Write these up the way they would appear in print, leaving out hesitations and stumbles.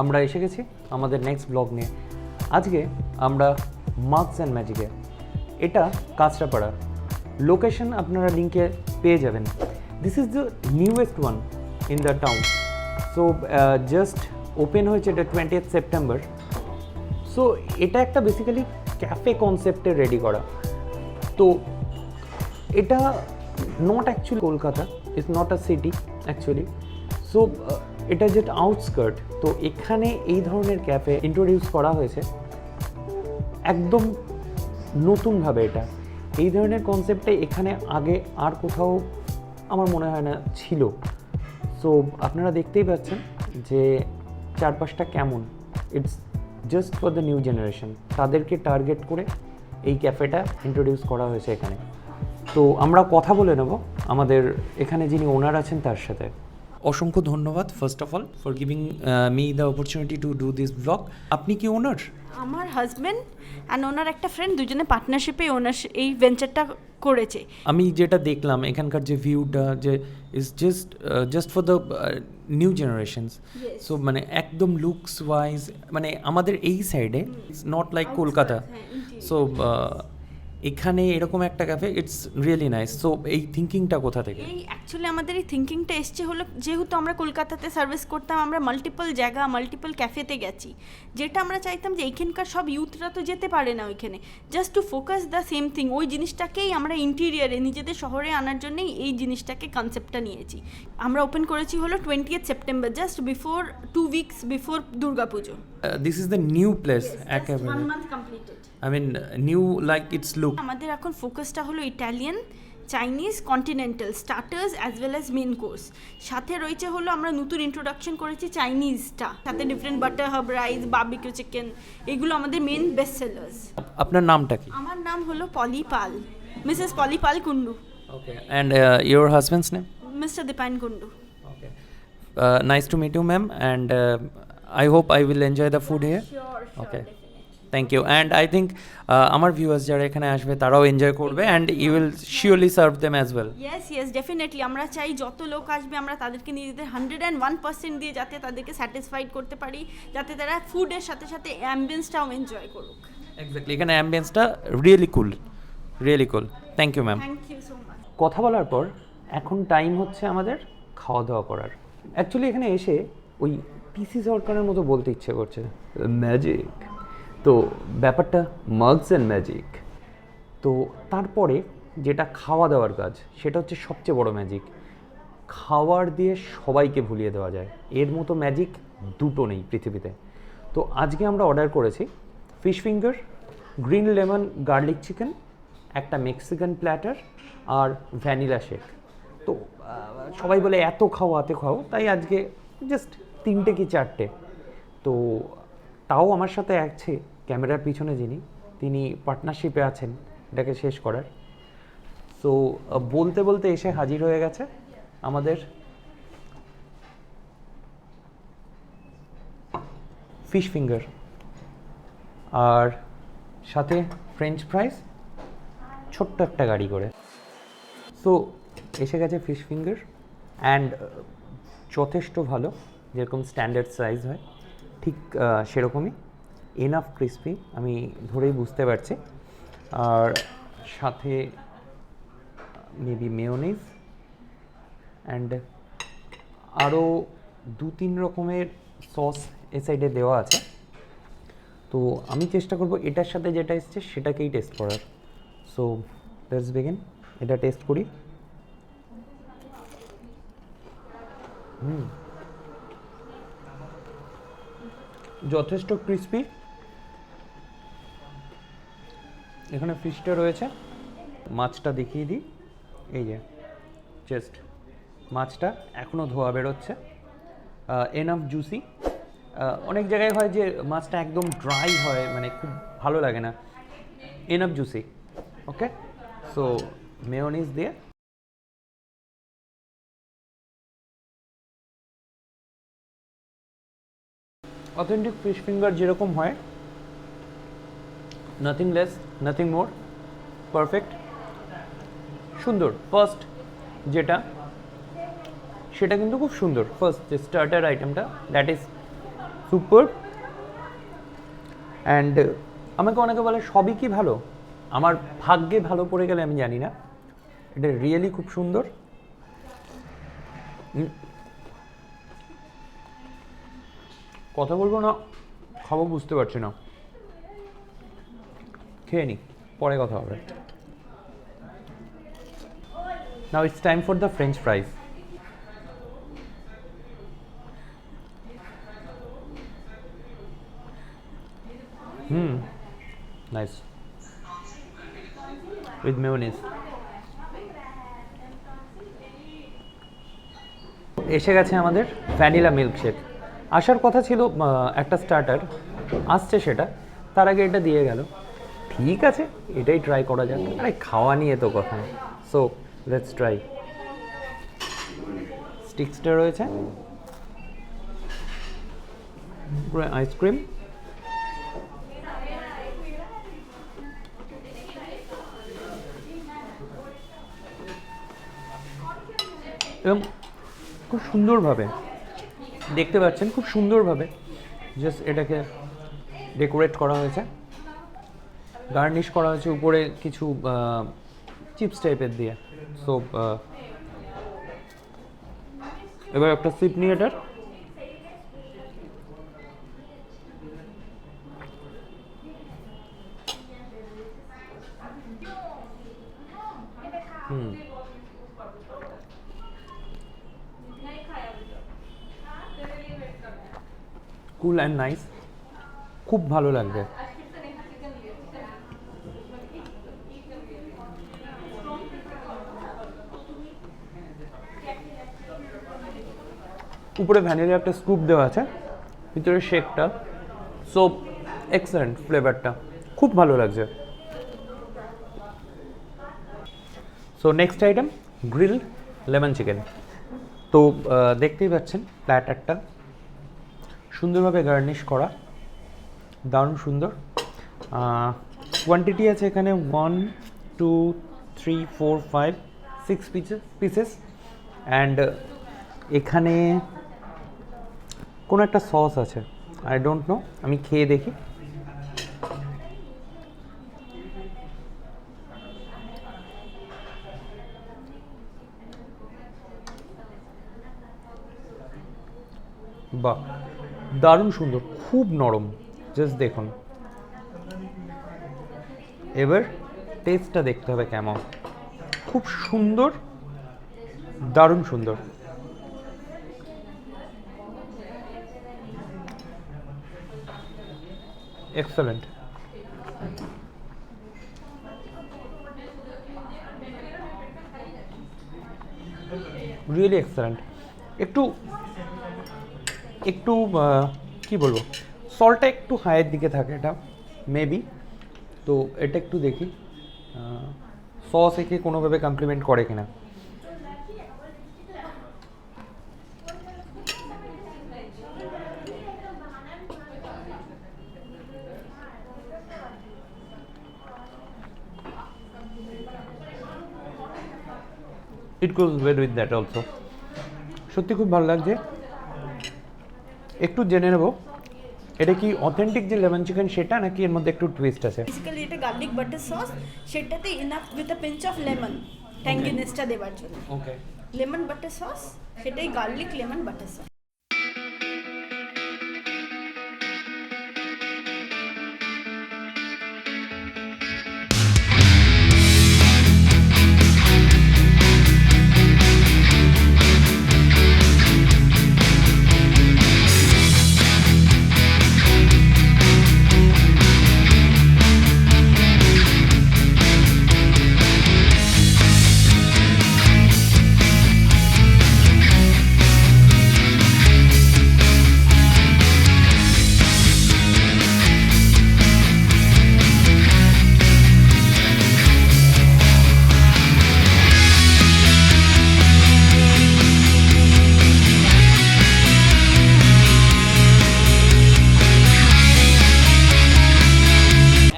আমরা এসে গেছি আমাদের নেক্সট ব্লগ নিয়ে। আজকে আমরা মার্কস অ্যান্ড ম্যাজিকে, এটা কাঁচরাপাড়া, লোকেশন আপনারা লিঙ্কে পেয়ে যাবেন। This is the newest one in the town. So just open হয়েছে এটা 20th সেপ্টেম্বর। সো এটা একটা বেসিক্যালি ক্যাফে কনসেপ্টে রেডি করা। তো এটা not actually Kolkata, it's not a city actually. So এটা যেটা আউটস্কার্ট, তো এখানে এই ধরনের ক্যাফে ইন্ট্রোডিউস করা হয়েছে একদম নতুনভাবে। এটা এই ধরনের কনসেপ্টে এখানে আগে আর কোথাও আমার মনে হয় না ছিল। সো আপনারা দেখতেই পাচ্ছেন যে চারপাশটা কেমন। It's just for the new generation, তাদেরকে টার্গেট করে এই ক্যাফেটা ইন্ট্রোডিউস করা হয়েছে এখানে। তো আমরা কথা বলে নেব আমাদের এখানে যিনি ওনার আছেন তার সাথে। অসংখ্য ধন্যবাদ first of all for giving me the opportunity to do this blog. আপনি কি ওনার? আমার হাজব্যান্ড অ্যান্ড ওনার একটা ফ্রেন্ড, দুজনে পার্টনারশিপে ওনার এই ভেঞ্চারটা করেছে। আমি যেটা দেখলাম এখানকার যে ভিউটা, যে is just for the new generations. So মানে একদম লুকস ওয়াইজ, মানে আমাদের এই সাইডে it's not like Kolkata. So এখানে এরকম একটা cafe, it's really nice. So এই থিঙ্কিংটা কোথা থেকে? এই অ্যাকচুয়ালি আমাদের এই থিঙ্কিংটা এসছে হলো, যেহেতু আমরা কলকাতাতে সার্ভিস করতাম, আমরা মাল্টিপল জায়গা মাল্টিপল ক্যাফেতে গেছি, যেটা আমরা চাইতাম যে এইখানকার সব ইউথরা তো যেতে পারে না ওইখানে, just to focus the same thing, ওই জিনিসটাকেই আমরা ইন্টিরিয়ারে নিজেদের শহরে আনার জন্যই এই জিনিসটাকে কনসেপ্টটা নিয়েছি। আমরা ওপেন করেছি হলো 20th September, just before 2 weeks before Durga Puja. This is the new place একেবারে। 1 month completed. I mean, new like its look. আমাদের এখন ফোকাসটা হলো Italian, Chinese, continental, starters as well as main course. সাথে রয়েছে হলো আমরা নতুন ইন্ট্রোডাকশন করেছি চাইনিজটা, সাথে different butter herb rice, barbecue chicken, এগুলো আমাদের মেন বেস্ট সেলার্স। আপনার নামটা কি? আমার নাম হলো Poli Pal, Mrs Poli Pal Kundu. Okay. And your husband's name? Mr Dipayan Kundu. Okay. Nice to meet you, ma'am. And I hope I will enjoy the food here. Sure, Okay. Thank you. And I think আমার viewers যারা এখানে আসবে তারাও এনজয় করবে, and you will surely serve them as well. Yes definitely. আমরা চাই যত লোক আসবে আমরা তাদেরকে নিজেদের 101% দিয়ে যাতে তাদেরকে স্যাটিসফাইড করতে পারি, যাতে তারা ফুডের সাথে সাথে অ্যাম্বিয়েন্সটাও এনজয় করুক। এক্স্যাক্টলি, এখানে অ্যাম্বিয়েন্সটা really cool, really cool. Thank you ma'am. Thank you so much. কথা বলার পর এখন টাইম হচ্ছে আমাদের খাওয়া দাওয়া করার। অ্যাকচুয়ালি এখানে এসে ওই পিসি সরকারের মতো বলতে ইচ্ছে করছে, ম্যাজিক। তো ব্যাপারটা মার্কস অ্যান্ড ম্যাজিক। তো তারপরে যেটা খাওয়া দাওয়ার কাজ, সেটা হচ্ছে সবচেয়ে বড় ম্যাজিক। খাওয়ার দিয়ে সবাইকে ভুলিয়ে দেওয়া যায়, এর মতো ম্যাজিক দুটো নেই পৃথিবীতে। তো আজকে আমরা অর্ডার করেছি fish finger, green lemon garlic chicken, একটা মেক্সিকান প্ল্যাটার আর ভ্যানিলা শেক। তো সবাই বলে এত খাও এত খাও, তাই আজকে জাস্ট 3টে কি 4টে। তো তাও আমার সাথে আছে ক্যামেরার পিছনে যিনি, তিনি পার্টনারশিপে আছেন এটাকে শেষ করার। সো বলতে বলতে এসে হাজির হয়ে গেছে আমাদের ফিশ ফিঙ্গার, আর সাথে ফ্রেঞ্চ ফ্রাইস, ছোট্ট একটা গাড়ি করে। সো এসে গেছে ফিশ ফিঙ্গার, অ্যান্ড যথেষ্ট ভালো, যেরকম স্ট্যান্ডার্ড সাইজ হয় ঠিক সেরকমই, এনাফ ক্রিসপি, আমি ধরেই বুঝতে পারছি। আর সাথে মেবি মেয়োনিজ অ্যান্ড আরও 2-3 রকমের সস এ সাইডে দেওয়া আছে। তো আমি চেষ্টা করব এটার সাথে যেটা এসছে সেটাকেই টেস্ট করার। সো লেটস বিগিন, এটা টেস্ট করি। যথেষ্ট ক্রিসপি। এখানে ফিশটা রয়েছে, মাছটা দেখিয়ে দিই। এই যে জাস্ট মাছটা এখনও ধোয়া বেরোচ্ছে, এনাফ জুসি। অনেক জায়গায় হয় যে মাছটা একদম ড্রাই হয়, মানে খুব ভালো লাগে না, এনাফ জুসি। ওকে, সো মেয়োনিজ দিয়ে অথেন্টিক ফিশ ফিঙ্গার যেরকম হয়, nothing less nothing more, perfect, সুন্দর। ফার্স্ট যেটা সেটা কিন্তু খুব সুন্দর, ফার্স্ট যে স্টার্টার আইটেমটা, দ্যাট ইজ সুপার। অ্যান্ড আমাকে অনেকে বলে সবই কি ভালো, আমার ভাগ্যে ভালো পড়ে গেলে আমি জানি না, এটা রিয়েলি খুব সুন্দর। কথা বলবো না খাবো বুঝতে পারছি না, খেয়ে নি পরে কথা হবে। Now it's time for the French ফ্রাইজ। Nice with mayonnaise. এসে গেছে আমাদের ভ্যানিলা মিল্কশেক। আসার কথা ছিল একটা স্টার্টার, আসছে সেটা, তার আগে এটা দিয়ে গেল। ঠিক আছে, এটাই ট্রাই করা যাক, আরে খাওয়া নিয়ে তো কথা। So let's try. স্টিক্সটা রয়েছে, পুরো আইসক্রিম। এবং খুব সুন্দরভাবে দেখতে পাচ্ছেন, খুব সুন্দরভাবে জাস্ট এটাকে ডেকোরেট করা হয়েছে, গার্নিশ করা হয়েছে উপরে কিছু চিপস টাইপের দিয়ে। সো এবার একটা সিপ নিয়ে এটার। কুল অ্যান্ড নাইস, খুব ভালো লাগবে। উপরে ভ্যানিলা একটা স্কুপ দেওয়া আছে, ভিতরে শেকটা। সো এক্সেলেন্ট ফ্লেভারটা, খুব ভালো লাগছে। So next item grill lemon chicken. তো দেখতেই পাচ্ছেন প্ল্যাটারটা সুন্দরভাবে গার্নিশ করা, দারুণ সুন্দর। কোয়ান্টিটি আছে এখানে 1 2 3 4 5 6 পিসেস। অ্যান্ড এখানে কোনো একটা সস আছে, আই ডোন্ট নো, আমি খেয়ে দেখি। বাহ, দারুণ সুন্দর, খুব নরম, জাস্ট দেখুন। এবার টেস্টটা দেখতে হবে কেমন। খুব সুন্দর, দারুণ সুন্দর। এক্সেলেন্ট। Really excellent. একটু একটু কি বলবো, সল্টটা একটু হাইয়ের দিকে থাকে এটা মেবি। তো এটা একটু দেখি সস একে কোনোভাবে কমপ্লিমেন্ট করে কিনা। ইট গোজ ওয়েল উইথ দ্যাট অলসো। সত্যি খুব ভালো লাগছে। একটু জেনে নেব এটা কি অথেন্টিক যে লেমন চিকেন সেটা, নাকি এর মধ্যে একটু টুইস্ট আছে? বেসিক্যালি এটা গার্লিক বাটার সস, সেটাতে enough with a pinch of lemon ট্যাঙ্গিনেসটা দেওয়ার জন্য। ওকে, লেমন বাটার সস, সেটাই গার্লিক লেমন বাটার সস।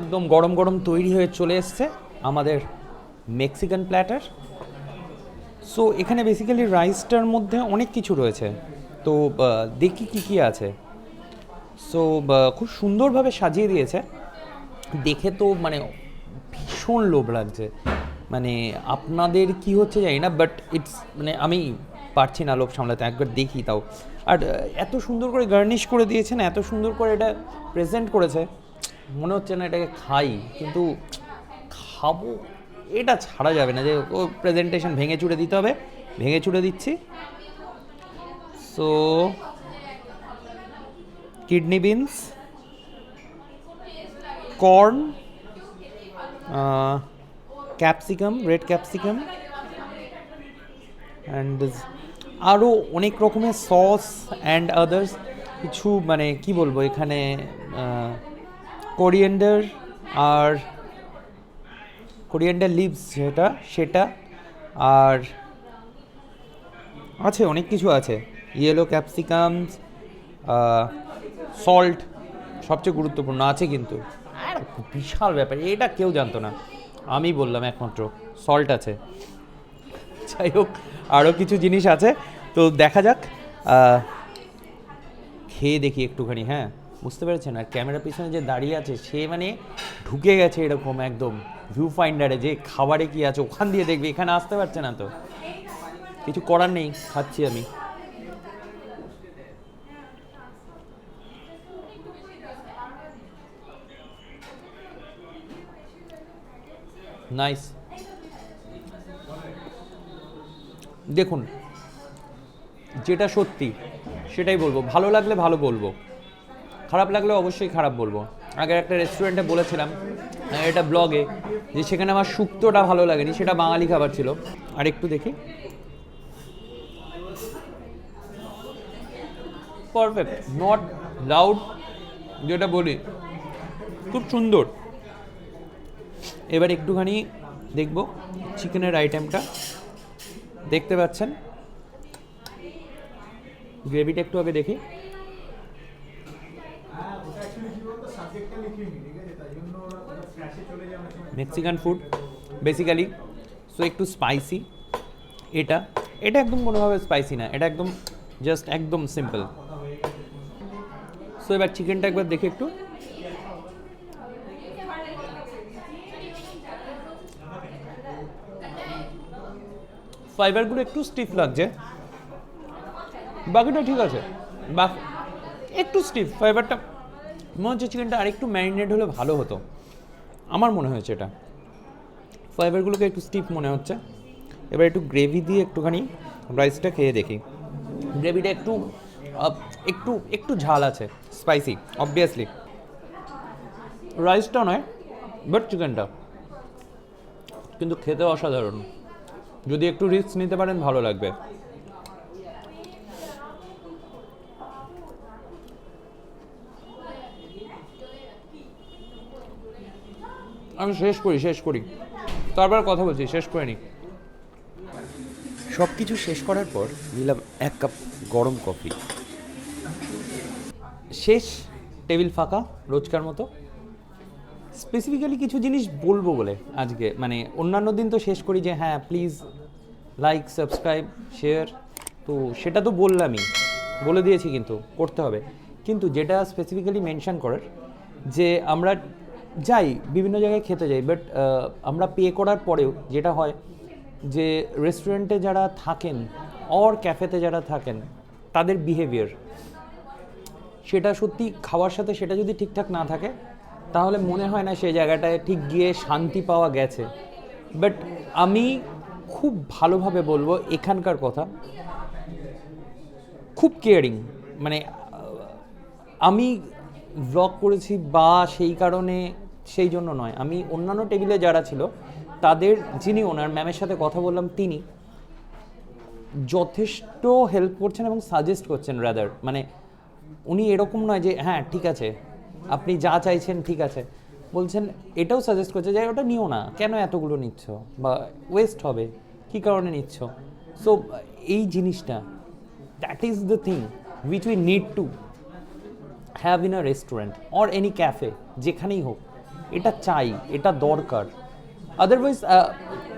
একদম গরম গরম তৈরি হয়ে চলে এসছে আমাদের মেক্সিকান প্ল্যাটার। সো এখানে বেসিক্যালি রাইসটার মধ্যে অনেক কিছু রয়েছে, তো দেখি কি কি আছে। সো খুব সুন্দরভাবে সাজিয়ে দিয়েছে, দেখে তো মানে ভীষণ লোভ লাগছে। মানে আপনাদের কি হচ্ছে জানি না, বাট ইটস মানে আমি পারছি না লোভ সামলাতে, একবার দেখি তাও। আর এত সুন্দর করে গার্নিশ করে দিয়েছে না, এত সুন্দর করে এটা প্রেজেন্ট করেছে, মনে হচ্ছে না এটাকে খাই, কিন্তু খাবো, এটা ছাড়া যাবে না যে ও প্রেজেন্টেশন ভেঙে চুড়ে দিতে হবে, ভেঙে চুড়ে দিচ্ছি। So kidney beans, corn, capsicum, red capsicum, and আরও অনেক রকমের সস অ্যান্ড আদার্স কিছু, মানে কি বলবো, এখানে কোরিয়েন্ডার আর কোরিয়েন্ডার লিভস সেটা আর আছে অনেক কিছু আছে, ইয়েলো ক্যাপসিকামস, সল্ট সবচেয়ে গুরুত্বপূর্ণ আছে, কিন্তু আর বিশাল ব্যাপার, এটা কেউ জানতো না, আমি বললাম একমাত্র সল্ট আছে। যাই হোক, আরও কিছু জিনিস আছে, তো দেখা যাক, খেয়ে দেখি একটুখানি। হ্যাঁ, বুঝতে পেরেছেন, আর ক্যামেরার পিছনে যে দাঁড়িয়ে আছে সে মানে ঢুকে গেছে এরকম একদম ভিউ ফাইন্ডারে, যে খাবারে কি আছে ওখান দিয়ে দেখবে, এখানে আসতে পারছে না, তো কিছু করার নেই, খাচ্ছি আমি। নাইস। দেখুন, যেটা সত্যি সেটাই বলবো, ভালো লাগলে ভালো বলবো, খারাপ লাগলে অবশ্যই খারাপ বলবো। আগে একটা রেস্টুরেন্টে বলেছিলাম এটা ব্লগে, যে সেখানে আমার শুক্তোটা ভালো লাগেনি, সেটা বাঙালি খাবার ছিল। আর একটু দেখি, পারফেক্ট, নট লাউড, যেটা বলি খুব সুন্দর। এবার একটুখানি দেখবো চিকেনের আইটেমটা, দেখতে পাচ্ছেন গ্রেভিটা একটু আগে দেখি। মেক্সিকান ফুড বেসিক্যালি, সো একটু স্পাইসি। এটা একদম কোনোভাবে স্পাইসি না, এটা একদম জাস্ট একদম সিম্পল। সো এবার চিকেনটা একবার দেখি একটু। ফাইবারগুলো একটু স্টিফ লাগছে, বাকিটা ঠিক আছে, একটু স্টিফ ফাইবারটা, মনে হচ্ছে চিকেনটা আরেকটু ম্যারিনেট হলে ভালো হতো, আমার মনে হয়েছে এটা। ফাইবারগুলোকে একটু স্টিফ মনে হচ্ছে। এবার একটু গ্রেভি দিয়ে একটুখানি রাইসটা খেয়ে দেখি। গ্রেভিটা একটু একটু একটু ঝাল আছে, স্পাইসি অবভিয়াসলি, রাইসটা নয় বাট চিকেনটা, কিন্তু খেতে অসাধারণ। যদি একটু রিস্ক নিতে পারেন ভালো লাগবে। আমি শেষ করি তারপর কথা বলছি, শেষ করে নিই। সব কিছু শেষ করার পর নিলাম 1 কাপ গরম কফি। শেষ, টেবিল ফাঁকা রোজকার মতো। স্পেসিফিক্যালি কিছু জিনিস বলবো বলে আজকে, মানে অন্যান্য দিন তো শেষ করি যে হ্যাঁ প্লিজ লাইক, সাবস্ক্রাইব, শেয়ার, তো সেটা তো বললামই, বলে দিয়েছি, কিন্তু করতে হবে। কিন্তু যেটা স্পেসিফিক্যালি মেনশন করার, যে আমরা যাই বিভিন্ন জায়গায় খেতে যাই, বাট আমরা পে করার পরেও যেটা হয় যে রেস্টুরেন্টে যারা থাকেন অর ক্যাফেতে যারা থাকেন তাদের বিহেভিয়ার, সেটা সত্যি খাওয়ার সাথে সেটা যদি ঠিকঠাক না থাকে তাহলে মনে হয় না সেই জায়গাটায় ঠিক গিয়ে শান্তি পাওয়া গেছে। বাট আমি খুব ভালোভাবে বলবো এখানকার কথা, খুব কেয়ারিং। মানে আমি ব্লগ করেছি বা সেই কারণে, সেই জন্য নয়, আমি অন্যান্য টেবিলে যারা ছিল তাদের, যিনি ওনার ম্যামের সাথে কথা বললাম, তিনি যথেষ্ট হেল্প করছেন এবং সাজেস্ট করছেন রাদার, মানে উনি এরকম নয় যে হ্যাঁ ঠিক আছে আপনি যা চাইছেন ঠিক আছে, বলছেন এটাও সাজেস্ট করছে যে ওটা নিও না, কেন এতগুলো নিচ্ছ, বা ওয়েস্ট হবে, কী কারণে নিচ্ছ। সো এই জিনিসটা, that is the thing which we need to have in a restaurant or any cafe, যেখানেই হোক এটা চাই, এটা দরকার। আদারওয়াইজ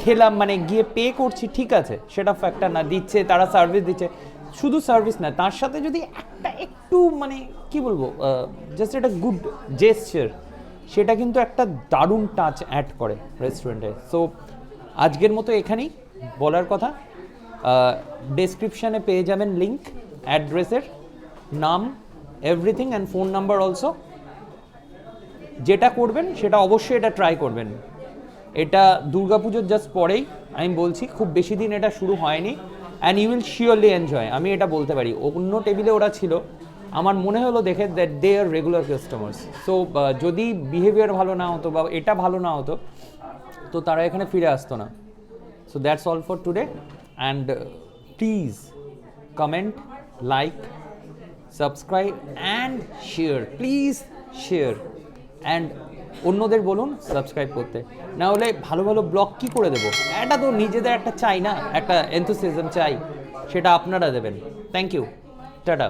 খেলাম মানে গিয়ে পে করছি, ঠিক আছে সেটা ফ্যাক্টর না, দিচ্ছে তারা সার্ভিস দিচ্ছে, শুধু সার্ভিস না, তার সাথে যদি একটা একটু মানে কী বলবো, জাস্ট একটা গুড জেস্চার, সেটা কিন্তু একটা দারুণ টাচ অ্যাড করে রেস্টুরেন্টে। সো আজকের মতো এখানেই বলার কথা। ডেসক্রিপশানে পেয়ে যাবেন লিঙ্ক, অ্যাড্রেসের নাম, everything and phone number also. যেটা করবেন সেটা অবশ্যই এটা ট্রাই করবেন। এটা দুর্গাপুজোর জাস্ট পরেই, আমি বলছি খুব বেশি দিন এটা শুরু হয়নি, and you will surely enjoy, আমি এটা বলতে পারি। অন্য টেবিলে ওরা ছিল, আমার মনে হলো দেখে that they are regular customers. So যদি বিহেভিয়ার ভালো না হতো বা এটা ভালো না হতো তো তারা এখানে ফিরে আসতো না। So that's all for today, and please comment, like, subscribe and share. Please share and অন্যদের বলুন সাবস্ক্রাইব করতে। না হলে ভালো ভালো ব্লগ কি করে দেবো, এটা তো নিজেদের একটা চাই না, একটা এনথুসিয়াজম চাই, সেটা আপনারা দেবেন। Thank you, tata.